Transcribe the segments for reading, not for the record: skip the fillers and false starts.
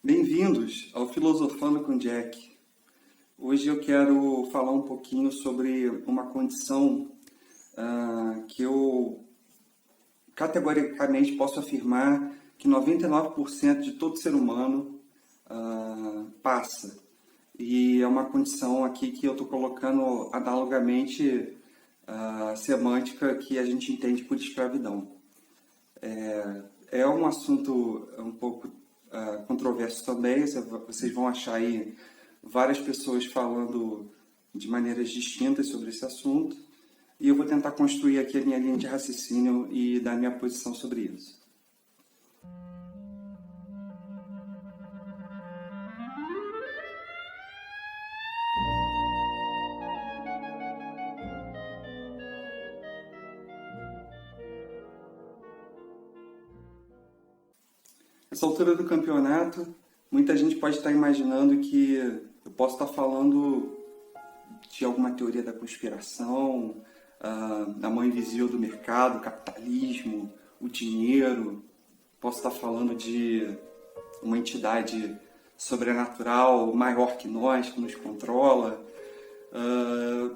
Bem-vindos ao Filosofando com Jack. Hoje eu quero falar um pouquinho sobre uma condição que eu categoricamente posso afirmar que 99% de todo ser humano passa. E é uma condição aqui que eu estou colocando analogamente semântica que a gente entende por escravidão. É um assunto um pouco controverso também, vocês vão achar aí várias pessoas falando de maneiras distintas sobre esse assunto, e eu vou tentar construir aqui a minha linha de raciocínio e dar minha posição sobre isso. Nessa altura do campeonato, muita gente pode estar imaginando que eu posso estar falando de alguma teoria da conspiração, a mão invisível do mercado, o capitalismo, o dinheiro. Posso estar falando de uma entidade sobrenatural maior que nós, que nos controla.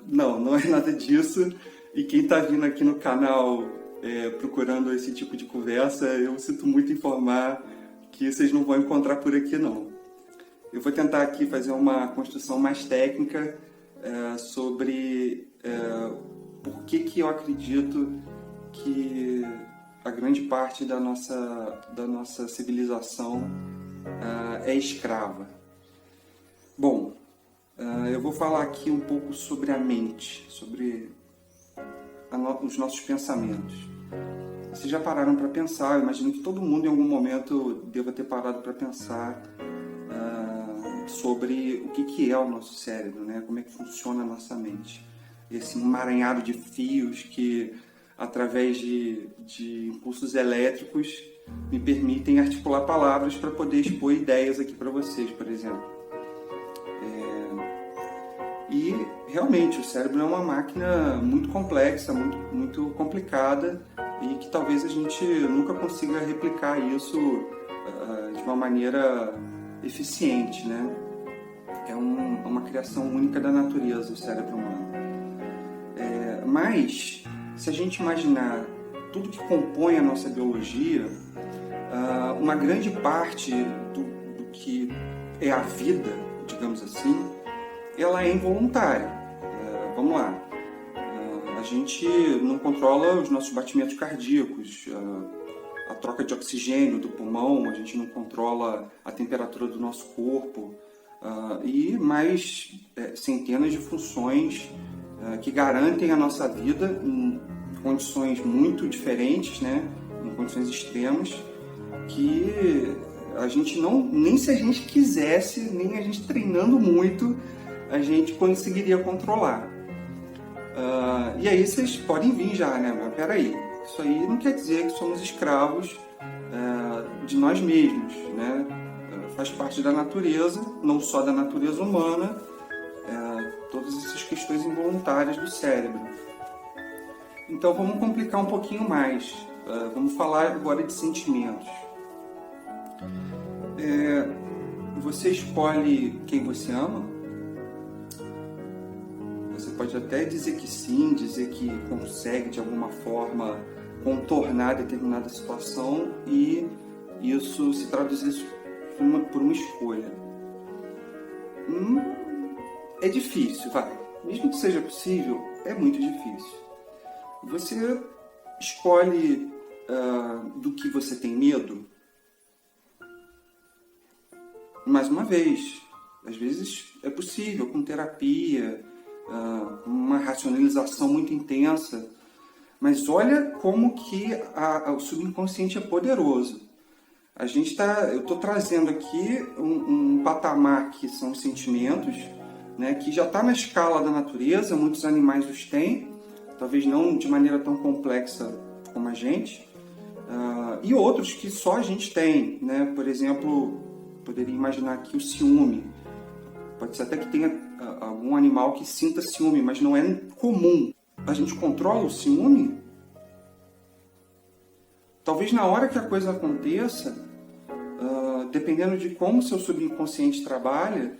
Não é nada disso. E quem está vindo aqui no canal procurando esse tipo de conversa, eu sinto muito informar que vocês não vão encontrar por aqui, não. Eu vou tentar aqui fazer uma construção mais técnica sobre por que eu acredito que a grande parte da nossa civilização é escrava. Bom, eu vou falar aqui um pouco sobre a mente, sobre os nossos pensamentos. Vocês já pararam para pensar? Eu imagino que todo mundo em algum momento deva ter parado para pensar sobre o que é o nosso cérebro, né? Como é que funciona a nossa mente. Esse emaranhado de fios que, através de impulsos elétricos, me permitem articular palavras para poder expor ideias aqui para vocês, por exemplo. E, realmente, o cérebro é uma máquina muito complexa, muito complicada, e que talvez a gente nunca consiga replicar isso de uma maneira eficiente, né? É uma criação única da natureza, o cérebro humano. Mas, se a gente imaginar tudo que compõe a nossa biologia, uma grande parte do que é a vida, digamos assim, ela é involuntária. Vamos lá. A gente não controla os nossos batimentos cardíacos, a troca de oxigênio do pulmão, a gente não controla a temperatura do nosso corpo, e mais centenas de funções que garantem a nossa vida em condições muito diferentes, né? Em condições extremas, que a gente nem se a gente quisesse, nem a gente treinando muito, a gente conseguiria controlar. E aí vocês podem vir já, né? Mas peraí, isso aí não quer dizer que somos escravos de nós mesmos, né? Faz parte da natureza, não só da natureza humana, todas essas questões involuntárias do cérebro. Então vamos complicar um pouquinho mais. Vamos falar agora de sentimentos. Você escolhe quem você ama? Você pode até dizer que sim, dizer que consegue de alguma forma contornar determinada situação e isso se traduzir por uma escolha. É difícil, vai. Mesmo que seja possível, é muito difícil. Você escolhe do que você tem medo? Mais uma vez, às vezes é possível com terapia, uma racionalização muito intensa, mas olha como que o subconsciente é poderoso. Eu estou trazendo aqui um patamar que são os sentimentos, né, que já está na escala da natureza, muitos animais os têm, talvez não de maneira tão complexa como a gente, e outros que só a gente tem, né? Por exemplo, poderia imaginar aqui o ciúme. Pode ser até que tenha algum animal que sinta ciúme, mas não é comum. A gente controla o ciúme? Talvez na hora que a coisa aconteça, dependendo de como o seu subconsciente trabalha,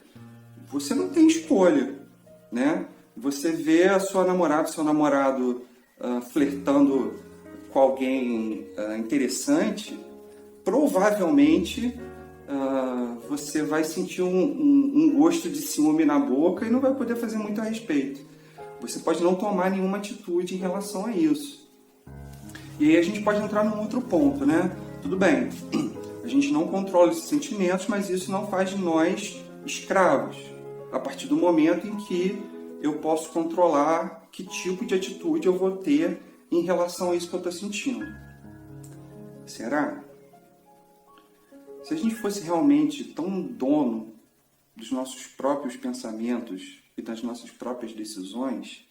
você não tem escolha, né? Você vê a sua namorada, seu namorado flertando com alguém interessante, provavelmente você vai sentir um gosto de ciúme na boca e não vai poder fazer muito a respeito. Você pode não tomar nenhuma atitude em relação a isso. E aí a gente pode entrar num outro ponto, né? Tudo bem, a gente não controla esses sentimentos, mas isso não faz de nós escravos. A partir do momento em que eu posso controlar que tipo de atitude eu vou ter em relação a isso que eu estou sentindo. Será? Se a gente fosse realmente tão dono dos nossos próprios pensamentos e das nossas próprias decisões,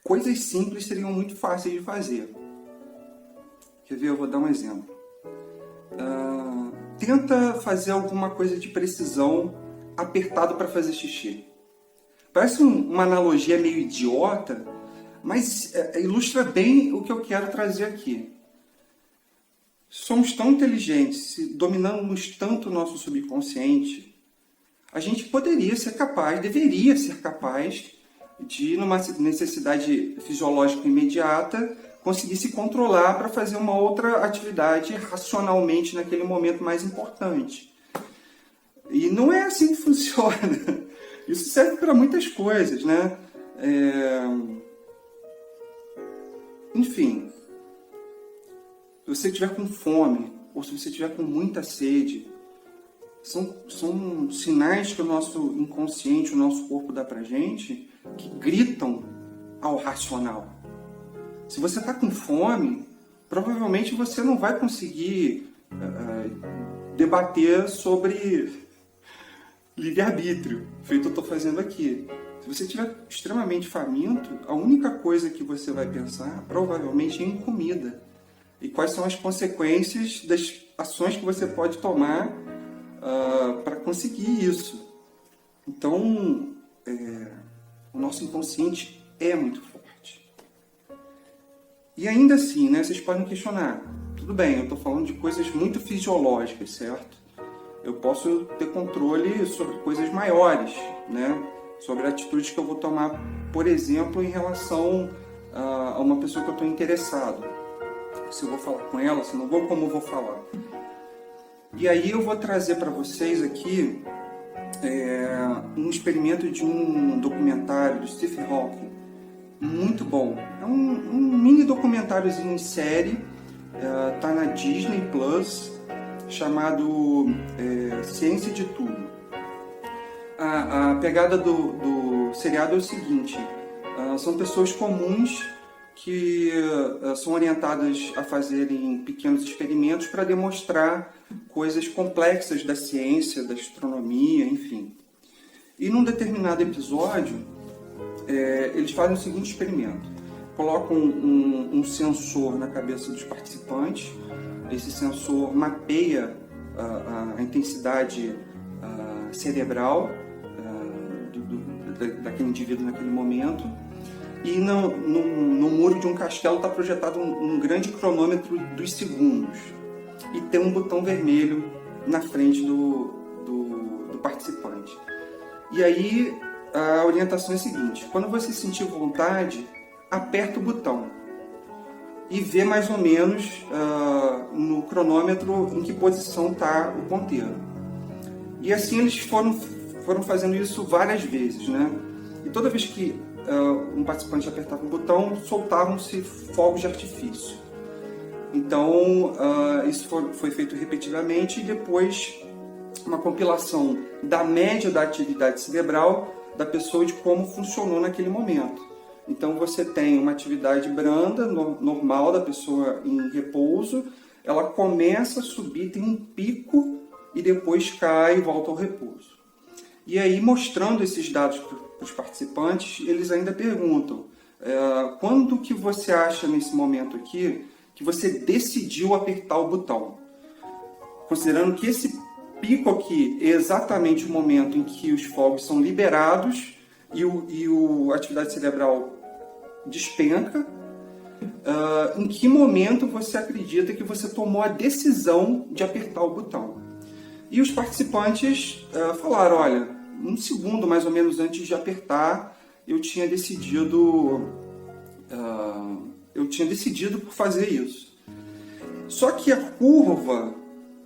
coisas simples seriam muito fáceis de fazer. Quer ver? Eu vou dar um exemplo. Tenta fazer alguma coisa de precisão apertado para fazer xixi. Parece uma analogia meio idiota, mas ilustra bem o que eu quero trazer aqui. Somos tão inteligentes, dominamos tanto o nosso subconsciente, a gente poderia ser capaz, deveria ser capaz de, numa necessidade fisiológica imediata, conseguir se controlar para fazer uma outra atividade racionalmente naquele momento mais importante. E não é assim que funciona. Isso serve para muitas coisas, né? Enfim, se você estiver com fome, ou se você estiver com muita sede, são sinais que o nosso inconsciente, o nosso corpo dá pra gente, que gritam ao racional. Se você está com fome, provavelmente você não vai conseguir debater sobre livre-arbítrio, feito eu estou fazendo aqui. Se você estiver extremamente faminto, a única coisa que você vai pensar, provavelmente, é em comida. E quais são as consequências das ações que você pode tomar para conseguir isso. Então, o nosso inconsciente é muito forte. E ainda assim, né, vocês podem questionar. Tudo bem, eu estou falando de coisas muito fisiológicas, certo? Eu posso ter controle sobre coisas maiores, né? Sobre atitudes que eu vou tomar, por exemplo, em relação a uma pessoa que eu estou interessado. Se eu vou falar com ela, se não vou, como eu vou falar. E aí eu vou trazer para vocês aqui um experimento de um documentário do Stephen Hawking, muito bom. É um mini documentáriozinho em série, tá na Disney Plus, chamado Ciência de Tudo. A pegada do seriado é o seguinte: são pessoas comuns que são orientadas a fazerem pequenos experimentos para demonstrar coisas complexas da ciência, da astronomia, enfim. E num determinado episódio, eles fazem o seguinte experimento: colocam um sensor na cabeça dos participantes. Esse sensor mapeia a intensidade cerebral daquele indivíduo naquele momento. E no muro de um castelo está projetado um grande cronômetro dos segundos. E tem um botão vermelho na frente do participante. E aí a orientação é a seguinte: quando você sentir vontade, aperta o botão e vê mais ou menos no cronômetro em que posição está o ponteiro. E assim eles foram fazendo isso várias vezes, né? E toda vez que um participante apertava o botão, soltavam-se fogos de artifício. Então, isso foi feito repetidamente e depois uma compilação da média da atividade cerebral da pessoa e de como funcionou naquele momento. Então, você tem uma atividade branda, normal, da pessoa em repouso, ela começa a subir, tem um pico e depois cai e volta ao repouso. E aí, mostrando esses dados para os participantes, eles ainda perguntam: quando que você acha nesse momento aqui que você decidiu apertar o botão? Considerando que esse pico aqui é exatamente o momento em que os fogos são liberados e a atividade cerebral despenca, em que momento você acredita que você tomou a decisão de apertar o botão? E os participantes falaram, olha, um segundo mais ou menos antes de apertar, eu tinha decidido por fazer isso. Só que a curva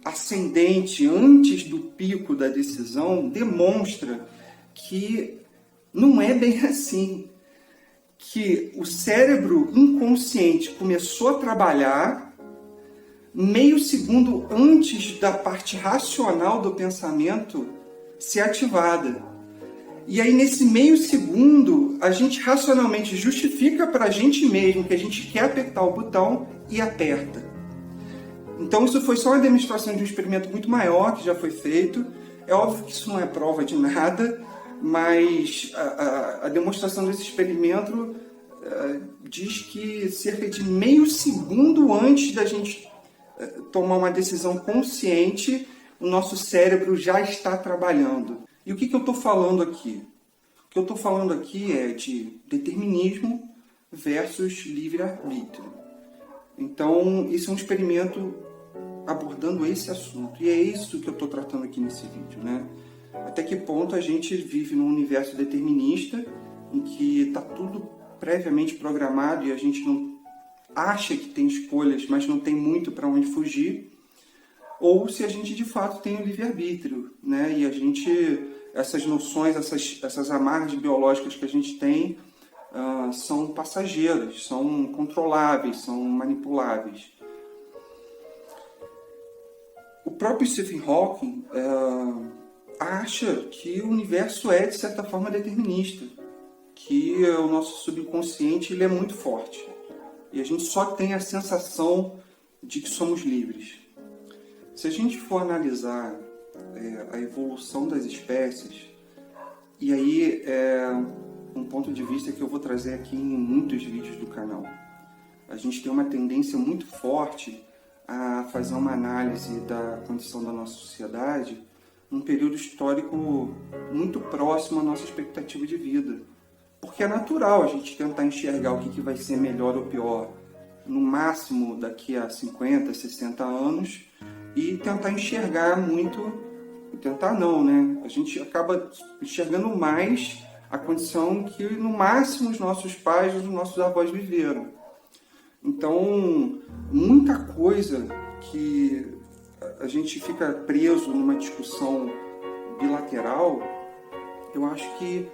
ascendente antes do pico da decisão demonstra que não é bem assim. Que o cérebro inconsciente começou a trabalhar meio segundo antes da parte racional do pensamento ser ativada. E aí, nesse meio segundo, a gente racionalmente justifica para a gente mesmo que a gente quer apertar o botão e aperta. Então, isso foi só uma demonstração de um experimento muito maior que já foi feito. É óbvio que isso não é prova de nada, mas a demonstração desse experimento diz que cerca de meio segundo antes da gente tomar uma decisão consciente, o nosso cérebro já está trabalhando. E o que eu estou falando aqui? O que eu estou falando aqui é de determinismo versus livre-arbítrio. Então, esse é um experimento abordando esse assunto. E é isso que eu estou tratando aqui nesse vídeo, né? Até que ponto a gente vive num universo determinista, em que está tudo previamente programado e a gente não acha que tem escolhas, mas não tem muito para onde fugir, ou se a gente de fato tem o livre-arbítrio, né? E a gente, essas noções, essas amarras biológicas que a gente tem são passageiras, são controláveis, são manipuláveis. O próprio Stephen Hawking acha que o universo é, de certa forma, determinista, que o nosso subconsciente ele é muito forte e a gente só tem a sensação de que somos livres. Se a gente for analisar a evolução das espécies, e aí é um ponto de vista que eu vou trazer aqui em muitos vídeos do canal, a gente tem uma tendência muito forte a fazer uma análise da condição da nossa sociedade num período histórico muito próximo à nossa expectativa de vida. Porque é natural a gente tentar enxergar o que vai ser melhor ou pior, no máximo daqui a 50, 60 anos, e tentar enxergar muito, tentar não, né? A gente acaba enxergando mais a condição que no máximo os nossos pais, os nossos avós viveram. Então, muita coisa que a gente fica preso numa discussão bilateral, eu acho que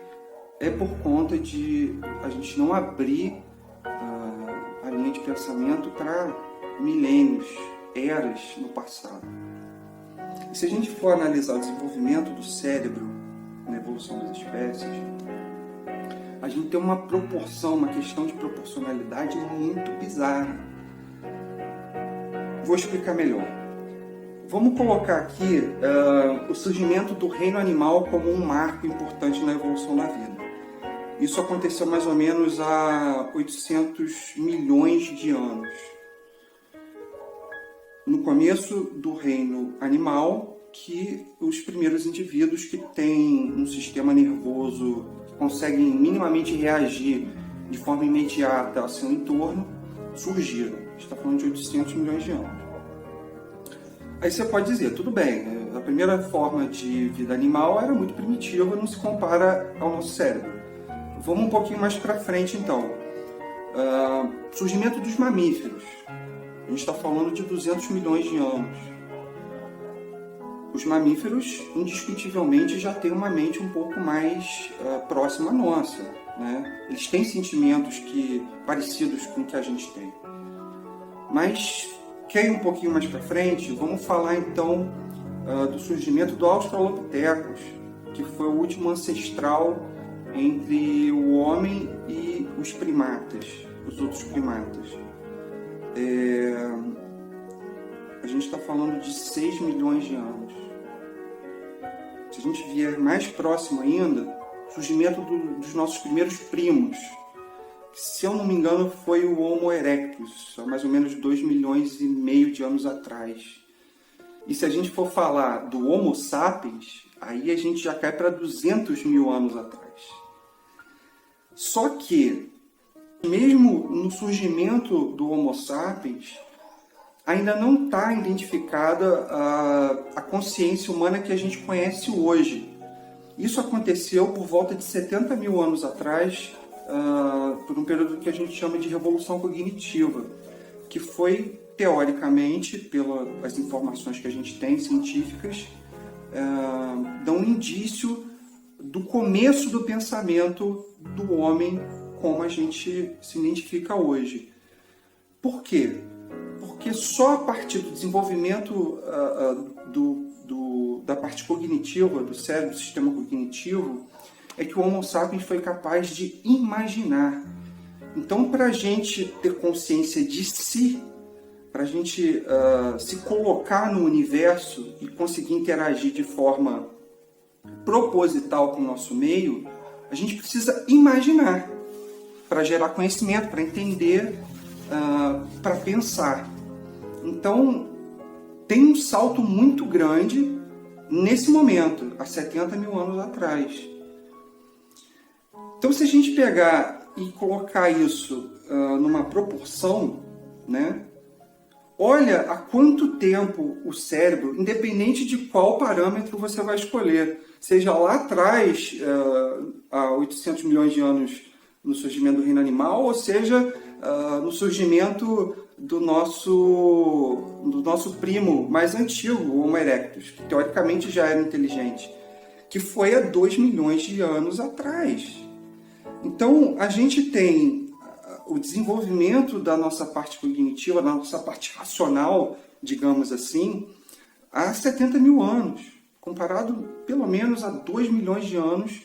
é por conta de a gente não abrir a linha de pensamento para milênios, eras no passado. E se a gente for analisar o desenvolvimento do cérebro na evolução das espécies, a gente tem uma proporção, uma questão de proporcionalidade muito bizarra. Vou explicar melhor. Vamos colocar aqui o surgimento do reino animal como um marco importante na evolução da vida. Isso aconteceu mais ou menos há 800 milhões de anos. No começo do reino animal, que os primeiros indivíduos que têm um sistema nervoso, que conseguem minimamente reagir de forma imediata ao seu entorno, surgiram. A gente está falando de 800 milhões de anos. Aí você pode dizer, tudo bem, a primeira forma de vida animal era muito primitiva, não se compara ao nosso cérebro. Vamos um pouquinho mais para frente, então. Surgimento dos mamíferos. A gente está falando de 200 milhões de anos. Os mamíferos, indiscutivelmente, já têm uma mente um pouco mais próxima à nossa, né? Eles têm sentimentos parecidos com o que a gente tem. Mas, quer ir um pouquinho mais para frente, vamos falar, então, do surgimento do Australopithecus, que foi o último ancestral entre o homem e os primatas, os outros primatas. A gente está falando de 6 milhões de anos. Se a gente vier mais próximo ainda, surgimento dos nossos primeiros primos, que, se eu não me engano, foi o Homo erectus, há mais ou menos 2,5 milhões de anos atrás. E se a gente for falar do Homo sapiens, aí a gente já cai para 200 mil anos atrás. Só que, mesmo no surgimento do Homo sapiens, ainda não está identificada a consciência humana que a gente conhece hoje. Isso aconteceu por volta de 70 mil anos atrás, por um período que a gente chama de Revolução Cognitiva, que foi, teoricamente, pelas informações que a gente tem, científicas, dão um indício do começo do pensamento do homem como a gente se identifica hoje. Por quê? Porque só a partir do desenvolvimento da parte cognitiva, do cérebro, do sistema cognitivo, é que o Homo sapiens foi capaz de imaginar. Então, para a gente ter consciência de si, para a gente se colocar no universo e conseguir interagir de forma proposital com o nosso meio, a gente precisa imaginar para gerar conhecimento, para entender, para pensar. Então, tem um salto muito grande nesse momento, há 70 mil anos atrás. Então, se a gente pegar e colocar isso numa proporção, né? Olha há quanto tempo o cérebro, independente de qual parâmetro você vai escolher, seja lá atrás, há 800 milhões de anos no surgimento do reino animal, ou seja, no surgimento do nosso primo mais antigo, o Homo erectus, que teoricamente já era inteligente, que foi há 2 milhões de anos atrás. Então, a gente tem o desenvolvimento da nossa parte cognitiva, da nossa parte racional, digamos assim, há 70 mil anos, comparado pelo menos a 2 milhões de anos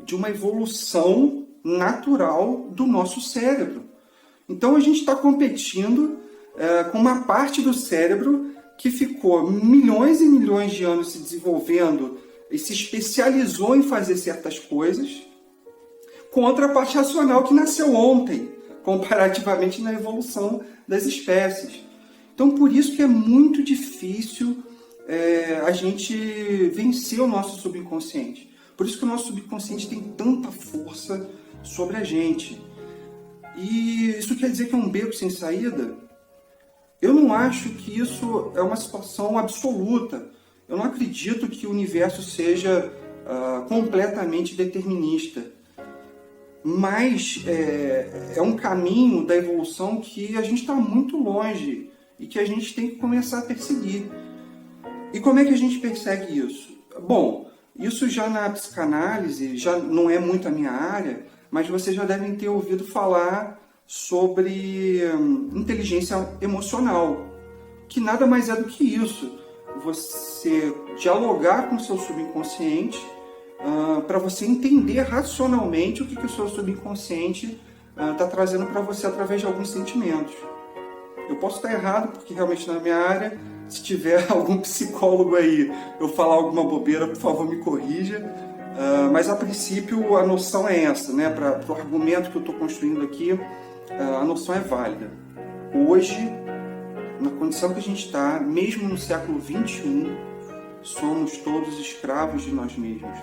de uma evolução natural do nosso cérebro. Então a gente está competindo com uma parte do cérebro que ficou milhões e milhões de anos se desenvolvendo e se especializou em fazer certas coisas, contra a parte racional que nasceu ontem, comparativamente na evolução das espécies. Então por isso que é muito difícil a gente vencer o nosso subconsciente. Por isso que o nosso subconsciente tem tanta força sobre a gente. E isso quer dizer que é um beco sem saída? Eu não acho que isso é uma situação absoluta. Eu não acredito que o universo seja completamente determinista. Mas é um caminho da evolução que a gente está muito longe e que a gente tem que começar a perseguir. E como é que a gente persegue isso? Bom, isso já na psicanálise já não é muito a minha área, mas vocês já devem ter ouvido falar sobre inteligência emocional, que nada mais é do que isso. Você dialogar com o seu subconsciente para você entender racionalmente o que o seu subconsciente está trazendo para você através de alguns sentimentos. Eu posso estar errado, porque realmente na minha área, se tiver algum psicólogo aí, eu falar alguma bobeira, por favor me corrija. Mas a princípio a noção é essa, né? Para o argumento que eu estou construindo aqui, a noção é válida. Hoje, na condição que a gente está, mesmo no século XXI, somos todos escravos de nós mesmos.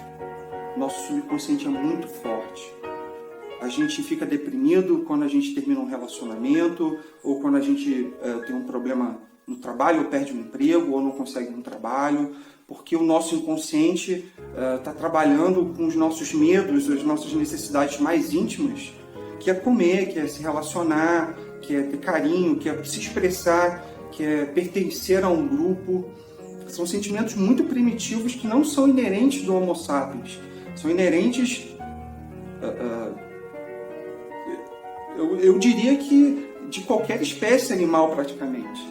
Nosso subconsciente é muito forte. A gente fica deprimido quando a gente termina um relacionamento, ou quando a gente tem um problema no trabalho, ou perde um emprego, ou não consegue um trabalho, porque o nosso inconsciente está trabalhando com os nossos medos, as nossas necessidades mais íntimas, que é comer, que é se relacionar, que é ter carinho, que é se expressar, que é pertencer a um grupo. São sentimentos muito primitivos que não são inerentes do Homo sapiens, são inerentes, eu diria que de qualquer espécie animal praticamente.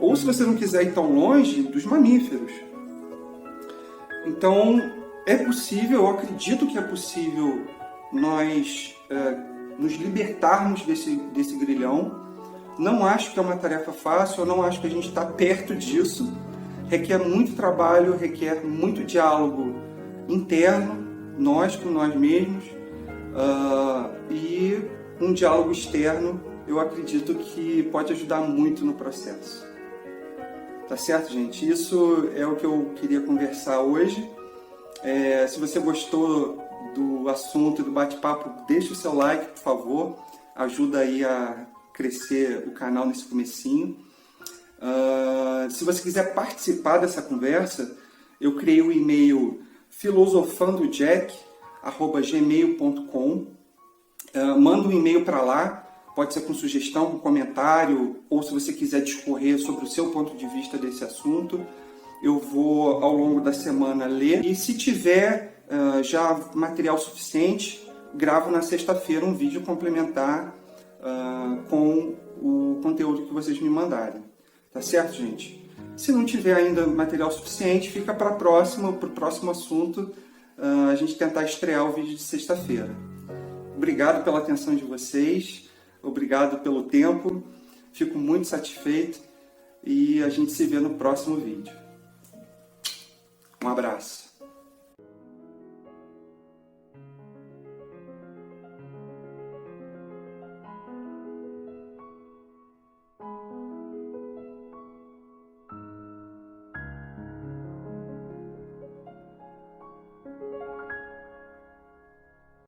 Ou, se você não quiser ir tão longe, dos mamíferos. Então, é possível, eu acredito que é possível nós nos libertarmos desse grilhão. Não acho que é uma tarefa fácil, eu não acho que a gente está perto disso. Requer muito trabalho, requer muito diálogo interno, nós com nós mesmos, e um diálogo externo, eu acredito que pode ajudar muito no processo. Tá certo, gente? Isso é o que eu queria conversar hoje. Se você gostou do assunto e do bate-papo, deixa o seu like, por favor. Ajuda aí a crescer o canal nesse comecinho. Se você quiser participar dessa conversa, eu criei o e-mail filosofandojack@gmail.com. Manda um e-mail para lá, pode ser com sugestão, com comentário, ou se você quiser discorrer sobre o seu ponto de vista desse assunto. Eu vou, ao longo da semana, ler. E se tiver já material suficiente, gravo na sexta-feira um vídeo complementar com o conteúdo que vocês me mandarem. Tá certo, gente? Se não tiver ainda material suficiente, fica para o próximo assunto, a gente tentar estrear o vídeo de sexta-feira. Obrigado pela atenção de vocês, obrigado pelo tempo, fico muito satisfeito e a gente se vê no próximo vídeo. Um abraço.